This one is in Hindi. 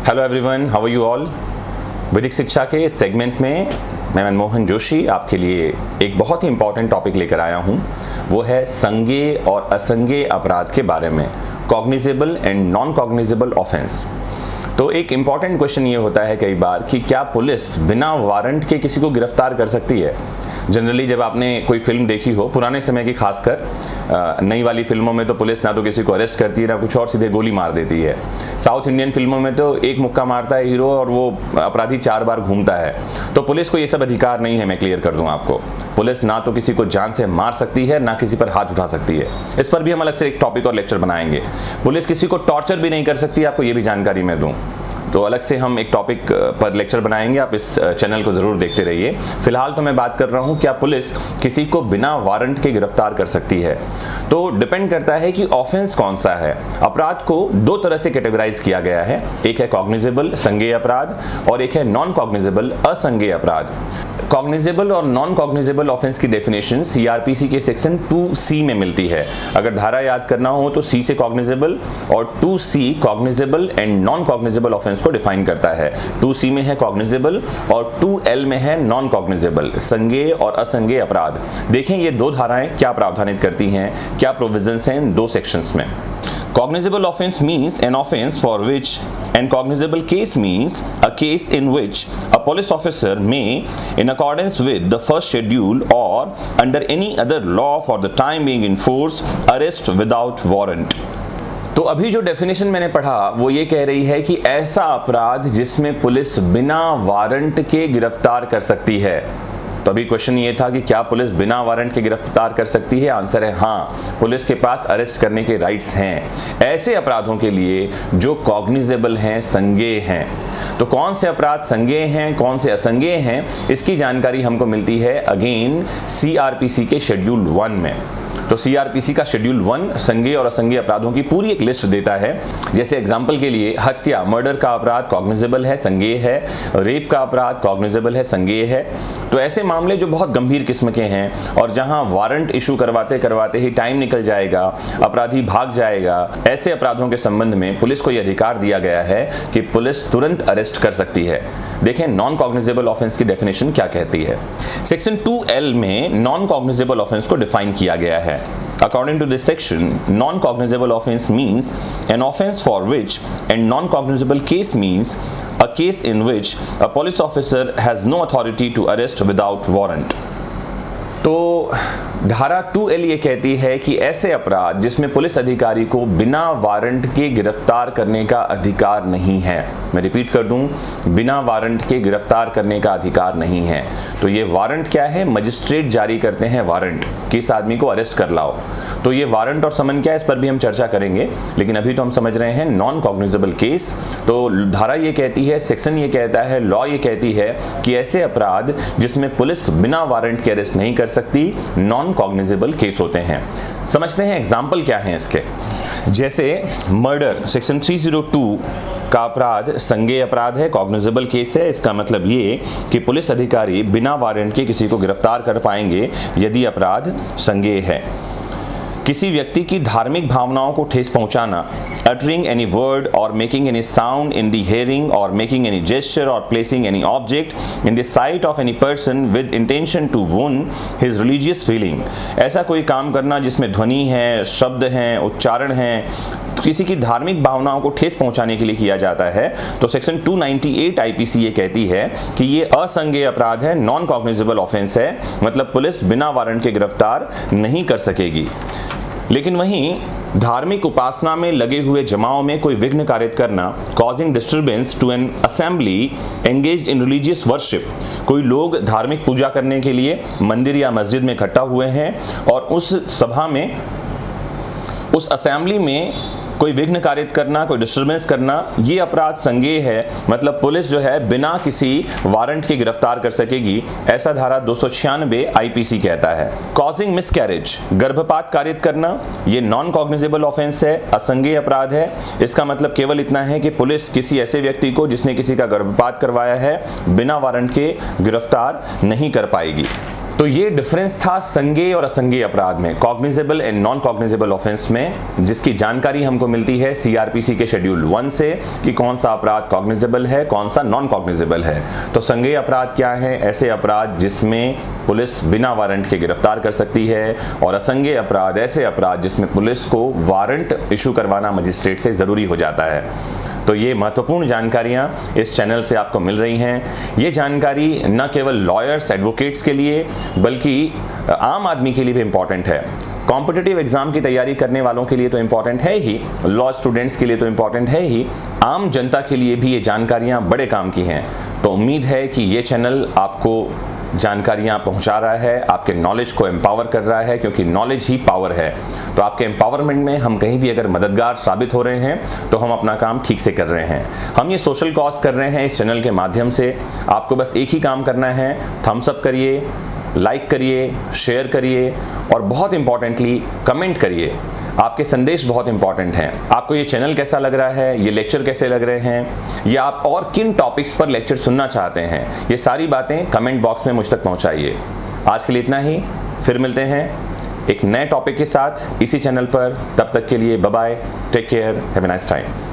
Hello everyone, how are you all. वैदिक शिक्षा के इस सेगमेंट में मैं मनमोहन जोशी आपके लिए एक बहुत ही इंपॉर्टेंट टॉपिक लेकर आया हूं। वो है संज्ञेय और असंज्ञेय अपराध के बारे में, cognizable and non cognizable offence. तो एक इम्पॉर्टेंट क्वेश्चन ये होता है कई बार कि क्या पुलिस बिना वारंट के किसी को गिरफ्तार कर सकती है। जनरली जब आपने कोई फिल्म देखी हो पुराने समय की, खासकर नई वाली फिल्मों में तो पुलिस ना तो किसी को अरेस्ट करती है ना कुछ और, सीधे गोली मार देती है। साउथ इंडियन फिल्मों में तो एक मुक्का मारता है हीरो और वो अपराधी 4 बार घूमता है। तो पुलिस को ये सब अधिकार नहीं है, मैं क्लियर कर दूं आपको। पुलिस ना तो किसी को जान से मार सकती है ना किसी पर हाथ उठा सकती है। इस पर भी हम अलग से एक टॉपिक और लेक्चर बनाएंगे। पुलिस किसी को टॉर्चर भी नहीं कर सकती, आपको ये भी जानकारी मैं दूं। तो अलग से हम एक टॉपिक पर लेक्चर बनाएंगे, आप इस चैनल को ज़रूर देखते रहिए। फिलहाल तो मैं बात कर रहा हूँ क्या पुलिस किसी को बिना वारंट के गिरफ्तार कर सकती है। तो डिपेंड करता है कि ऑफेंस कौन सा है। अपराध को 2 तरह से कैटेगराइज किया गया है, एक है कॉग्निजेबल संज्ञेय अपराध और एक है नॉन कॉग्निजेबल असंज्ञेय अपराध। कॉग्निजेबल और नॉन कॉग्निजेबल ऑफेंस की डेफिनेशन सीआरपीसी के सेक्शन 2C में मिलती है। अगर धारा याद करना हो तो C से कॉग्निजेबल और 2C cognizable and non cognizable offence को डिफाइन करता है। 2C में है कॉग्निजेबल और 2L में है नॉन कॉग्निजेबल, संज्ञेय और असंज्ञेय अपराध। देखें ये 2 धाराएं क्या प्रावधानित करती हैं, क्या प्रोविजंस हैं इन 2 सेक्शंस में। Cognizable offense means an offense for which, and cognizable case means a case in which a police officer may, in accordance with the first schedule or under any other law for the time being in force, arrest without warrant. तो अभी जो डेफिनेशन मैंने पढ़ा वो ये कह रही है कि ऐसा अपराध जिसमें पुलिस बिना वारंट के गिरफ्तार कर सकती है। तो अभी क्वेश्चन ये था कि क्या पुलिस बिना वारंट के गिरफ्तार कर सकती है। आंसर है हाँ, पुलिस के पास अरेस्ट करने के राइट्स हैं ऐसे अपराधों के लिए जो कॉग्निजेबल हैं, संज्ञेय हैं। तो कौन से अपराध संज्ञेय हैं, कौन से असंज्ञेय हैं, इसकी जानकारी हमको मिलती है अगेन सीआरपीसी के शेड्यूल 1 में। तो सीआरपीसी का शेड्यूल 1 संज्ञेय और असंज्ञेय अपराधों की पूरी एक लिस्ट देता है। जैसे एग्जांपल के लिए हत्या, मर्डर का अपराध कॉग्निजेबल है, संज्ञेय है। रेप का अपराध कॉग्निजेबल है, संज्ञेय है। तो ऐसे मामले जो बहुत गंभीर किस्म के हैं और जहां वारंट इशू करवाते करवाते ही टाइम निकल जाएगा, अपराधी भाग जाएगा, ऐसे अपराधों के संबंध में पुलिस को यह अधिकार दिया गया है कि पुलिस तुरंत अरेस्ट कर सकती है। देखें नॉन कॉग्निजेबल ऑफेंस की डेफिनेशन क्या कहती है। सेक्शन 2L में नॉन कॉग्निजेबल ऑफेंस को डिफाइन किया गया है। According to this section, non-cognizable offense means an offense for which, and non-cognizable case means a case in which a police officer has no authority to arrest without warrant. तो धारा 2L ये कहती है कि ऐसे अपराध जिसमें पुलिस अधिकारी को बिना वारंट के गिरफ्तार करने का अधिकार नहीं है। मैं रिपीट कर दूं, बिना वारंट के गिरफ्तार करने का अधिकार नहीं है। तो ये वारंट क्या है, मजिस्ट्रेट जारी करते हैं वारंट कि इस आदमी को अरेस्ट कर लाओ। तो ये वारंट और समन क्या है, इस पर भी हम चर्चा करेंगे, लेकिन अभी तो हम समझ रहे हैं नॉन कॉग्निजेबल केस। तो धारा ये कहती है, सेक्शन ये कहता है, लॉ ये कहती है कि ऐसे अपराध जिसमें पुलिस बिना वारंट के अरेस्ट नहीं कर सकती, नॉन कॉग्निजेबल केस होते हैं। समझते हैं एग्जाम्पल क्या है इसके। जैसे मर्डर, सेक्शन 302 का अपराध संज्ञेय अपराध है, कॉग्निजेबल केस है। इसका मतलब ये कि पुलिस अधिकारी बिना वारंट के किसी को गिरफ्तार कर पाएंगे यदि अपराध संज्ञेय है। किसी व्यक्ति की धार्मिक भावनाओं को ठेस पहुंचाना, uttering any word or making any sound in the hearing or making any gesture or placing any object in the sight of any person with intention to wound his religious feeling। ऐसा कोई काम करना जिसमें ध्वनि है, शब्द हैं, उच्चारण हैं, किसी की धार्मिक भावनाओं को ठेस पहुंचाने के लिए किया जाता है। तो सेक्शन 298 आईपीसी ये कहती है कि ये असंज्ञेय अपराध है, नॉन कॉग्निजेबल ऑफेंस है, मतलब पुलिस बिना वारंट के गिरफ्तार नहीं कर सकेगी। लेकिन वहीं धार्मिक उपासना में लगे हुए जमाओं में कोई विघ्न कारित करना, causing disturbance to an assembly engaged in religious worship, कोई लोग धार्मिक पूजा करने के लिए मंदिर या मस्जिद में इकट्ठा हुए हैं और उस सभा में, उस असेंबली में कोई विघ्न कारित करना, कोई डिस्टर्बेंस करना, ये अपराध संज्ञेय है, मतलब पुलिस जो है बिना किसी वारंट के गिरफ्तार कर सकेगी। ऐसा धारा 296 आईपीसी कहता है। कॉजिंग मिसकैरेज, गर्भपात कारित करना, ये नॉन कॉग्निजेबल ऑफेंस है, असंज्ञेय अपराध है। इसका मतलब केवल इतना है कि पुलिस किसी ऐसे व्यक्ति को जिसने किसी का गर्भपात करवाया है बिना वारंट के गिरफ्तार नहीं कर पाएगी। तो ये डिफरेंस था संज्ञेय और असंज्ञेय अपराध में, cognizable and non cognizable offence में, जिसकी जानकारी हमको मिलती है सीआरपीसी के शेड्यूल 1 से कि कौन सा अपराध कॉग्निजेबल है, कौन सा नॉन कॉग्निजेबल है। तो संज्ञेय अपराध क्या है? ऐसे अपराध जिसमें पुलिस बिना वारंट के गिरफ्तार कर सकती है, और असंज्ञेय अपराध ऐसे अपराध जिसमें पुलिस को वारंट इशू करवाना मजिस्ट्रेट से जरूरी हो जाता है। तो ये महत्वपूर्ण जानकारियां इस चैनल से आपको मिल रही हैं। ये जानकारी न केवल लॉयर्स, एडवोकेट्स के लिए बल्कि आम आदमी के लिए भी इम्पॉर्टेंट है। कॉम्पिटिटिव एग्जाम की तैयारी करने वालों के लिए तो इम्पॉर्टेंट है ही, लॉ स्टूडेंट्स के लिए तो इम्पॉर्टेंट है ही, आम जनता के लिए भी ये जानकारियां बड़े काम की हैं। तो उम्मीद है कि ये चैनल आपको जानकारियां पहुंचा रहा है, आपके नॉलेज को एम्पावर कर रहा है, क्योंकि नॉलेज ही पावर है। तो आपके एम्पावरमेंट में हम कहीं भी अगर मददगार साबित हो रहे हैं तो हम अपना काम ठीक से कर रहे हैं। हम ये सोशल कॉज कर रहे हैं इस चैनल के माध्यम से। आपको बस एक ही काम करना है, थम्स अप करिए, लाइक करिए, शेयर करिए और बहुत इंपॉर्टेंटली कमेंट करिए। आपके संदेश बहुत इंपॉर्टेंट हैं। आपको ये चैनल कैसा लग रहा है, ये लेक्चर कैसे लग रहे हैं, या आप और किन टॉपिक्स पर लेक्चर सुनना चाहते हैं, ये सारी बातें कमेंट बॉक्स में मुझ तक पहुंचाइए। आज के लिए इतना ही, फिर मिलते हैं एक नए टॉपिक के साथ इसी चैनल पर। तब तक के लिए bye bye, take care, have a nice time.